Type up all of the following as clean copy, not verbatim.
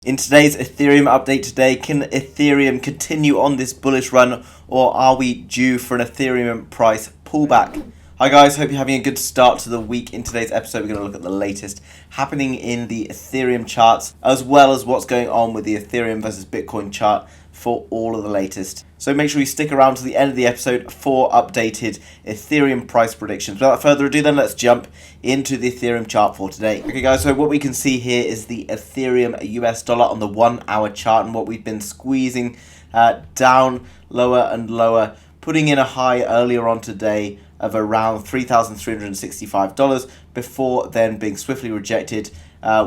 In today's Ethereum update today, can Ethereum continue on this bullish run, or are we due for an Ethereum price pullback? Hi guys, hope you're having a good start to the week. In today's episode, we're going to look at the latest happening in the Ethereum charts, as well as what's going on with the Ethereum versus Bitcoin chart for all of the latest. So make sure you stick around to the end of the episode for updated Ethereum price predictions. Without further ado then, let's jump into the Ethereum chart for today. Okay guys, so what we can see here is the Ethereum US dollar on the 1 hour chart, and what we've been squeezing down lower and lower, putting in a high earlier on today of around $3,365 before then being swiftly rejected.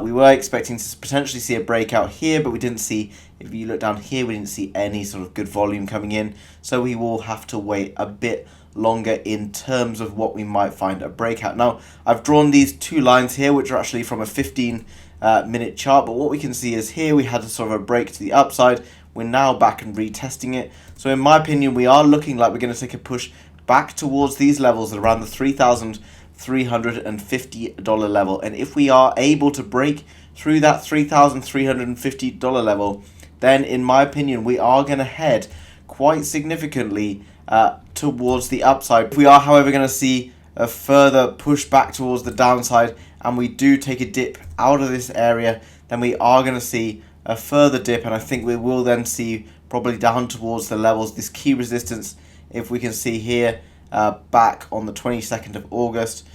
We were expecting to potentially see a breakout here, but we didn't see, if you look down here, we didn't see any sort of good volume coming in. So we will have to wait a bit longer in terms of what we might find a breakout. Now, I've drawn these two lines here, which are actually from a 15-minute chart. But what we can see is here we had a sort of a break to the upside. We're now back and retesting it. So in my opinion, we are looking like we're going to take a push back towards these levels at around the $3,350 level. And if we are able to break through that $3,350 level, then in my opinion, we are going to head quite significantly towards the upside. If we are, however, going to see a further push back towards the downside, and we do take a dip out of this area, then we are going to see a further dip, and I think we will then see probably down towards the levels, this key resistance, if we can see here, back on the 22nd of August,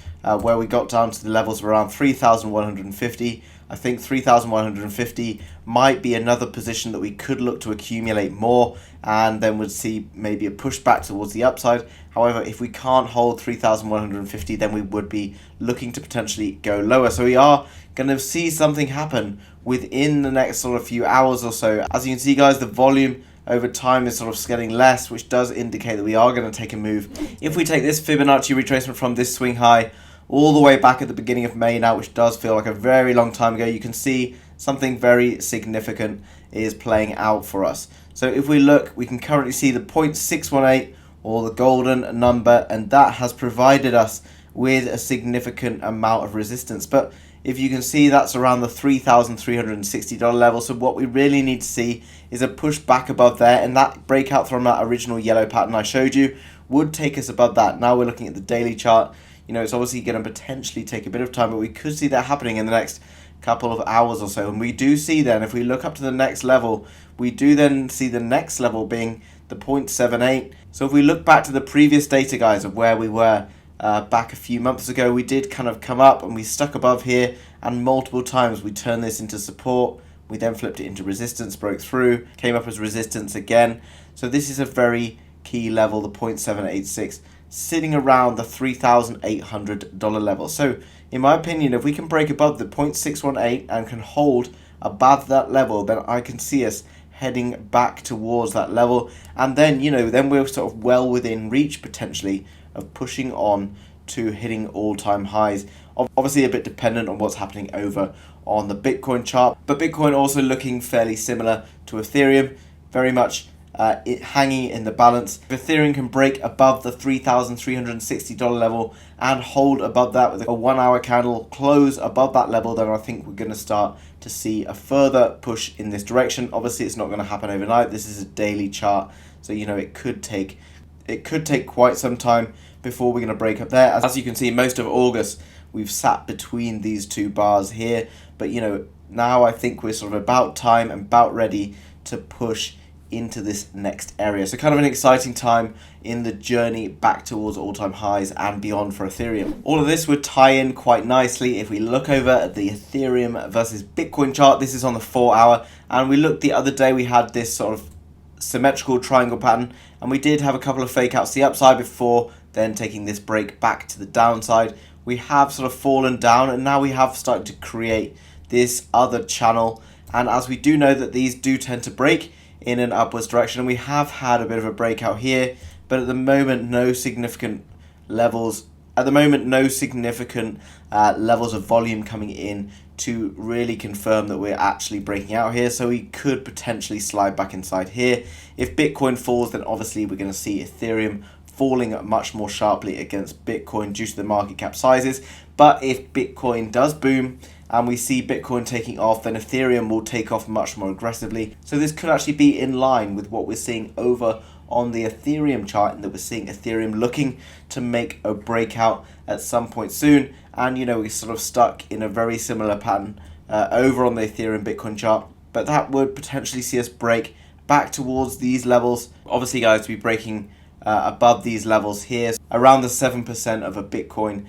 where we got down to the levels of around 3,150. I think 3,150 might be another position that we could look to accumulate more, and then would see maybe a push back towards the upside. However, if we can't hold 3,150, then we would be looking to potentially go lower. So we are going to see something happen within the next sort of few hours or so. As you can see, guys, the volume over time is sort of getting less, which does indicate that we are going to take a move. If we take this Fibonacci retracement from this swing high all the way back at the beginning of May now, which does feel like a very long time ago, you can see something very significant is playing out for us. So if we look, we can currently see the 0.618, or the golden number, and that has provided us with a significant amount of resistance. But if you can see, that's around the $3,360 level. So what we really need to see is a push back above there, and that breakout from that original yellow pattern I showed you would take us above that. Now we're looking at the daily chart. You know, it's obviously going to potentially take a bit of time, but we could see that happening in the next couple of hours or so. And we do see then, if we look up to the next level, we do then see the next level being the 0.78. So if we look back to the previous data, guys, of where we were back a few months ago, we did kind of come up and we stuck above here, and multiple times we turned this into support. We then flipped it into resistance, broke through, came up as resistance again. So this is a very key level, the 0.786, sitting around the $3,800 level. So in my opinion, if we can break above the 0.618 and can hold above that level, then I can see us heading back towards that level. And then, you know, then we're sort of well within reach potentially of pushing on to hitting all-time highs. Obviously a bit dependent on what's happening over on the Bitcoin chart, but Bitcoin also looking fairly similar to Ethereum, very much hanging in the balance. If Ethereum can break above the $3,360 level and hold above that with a 1 hour candle, close above that level, then I think we're going to start to see a further push in this direction. Obviously it's not going to happen overnight. This is a daily chart, so you know it could take quite some time before we're going to break up there. As you can see, most of August we've sat between these two bars here, but you know, now I think we're sort of about time and about ready to push into this next area. So kind of an exciting time in the journey back towards all-time highs and beyond for Ethereum. All of this would tie in quite nicely if we look over at the Ethereum versus Bitcoin chart. This is on the 4 hour, and we looked the other day, we had this sort of symmetrical triangle pattern, and we did have a couple of fake outs to the upside before then taking this break back to the downside. We have sort of fallen down, and now we have started to create this other channel, and as we do know that these do tend to break in an upwards direction, and we have had a bit of a breakout here, but at the moment no significant levels of volume coming in to really confirm that we're actually breaking out here. So we could potentially slide back inside here. If Bitcoin falls, then obviously we're going to see Ethereum falling much more sharply against Bitcoin due to the market cap sizes. But if Bitcoin does boom and we see Bitcoin taking off, then Ethereum will take off much more aggressively. So this could actually be in line with what we're seeing over on the Ethereum chart, and that we're seeing Ethereum looking to make a breakout at some point soon. And we're sort of stuck in a very similar pattern over on the Ethereum Bitcoin chart, but that would potentially see us break back towards these levels. Obviously, guys, to be breaking above these levels here, around the 7% of a Bitcoin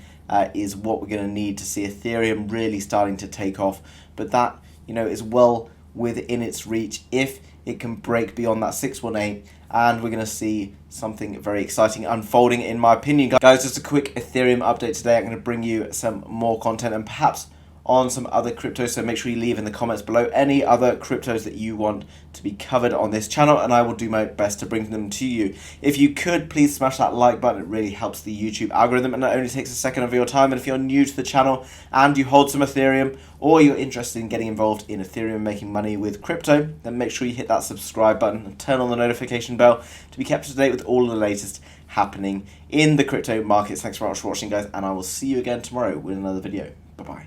is what we're going to need to see Ethereum really starting to take off. But that is well within its reach if it can break beyond that 618, and we're going to see something very exciting unfolding, in my opinion. Guys, just a quick Ethereum update today. I'm going to bring you some more content and perhaps on some other cryptos, so make sure you leave in the comments below any other cryptos that you want to be covered on this channel, and I will do my best to bring them to you. If you could, please smash that like button. It really helps the YouTube algorithm, and it only takes a second of your time. And if you're new to the channel and you hold some Ethereum, or you're interested in getting involved in Ethereum and making money with crypto, then make sure you hit that subscribe button and turn on the notification bell to be kept up to date with all of the latest happening in the crypto markets. Thanks very much for watching, guys, and I will see you again tomorrow with another video.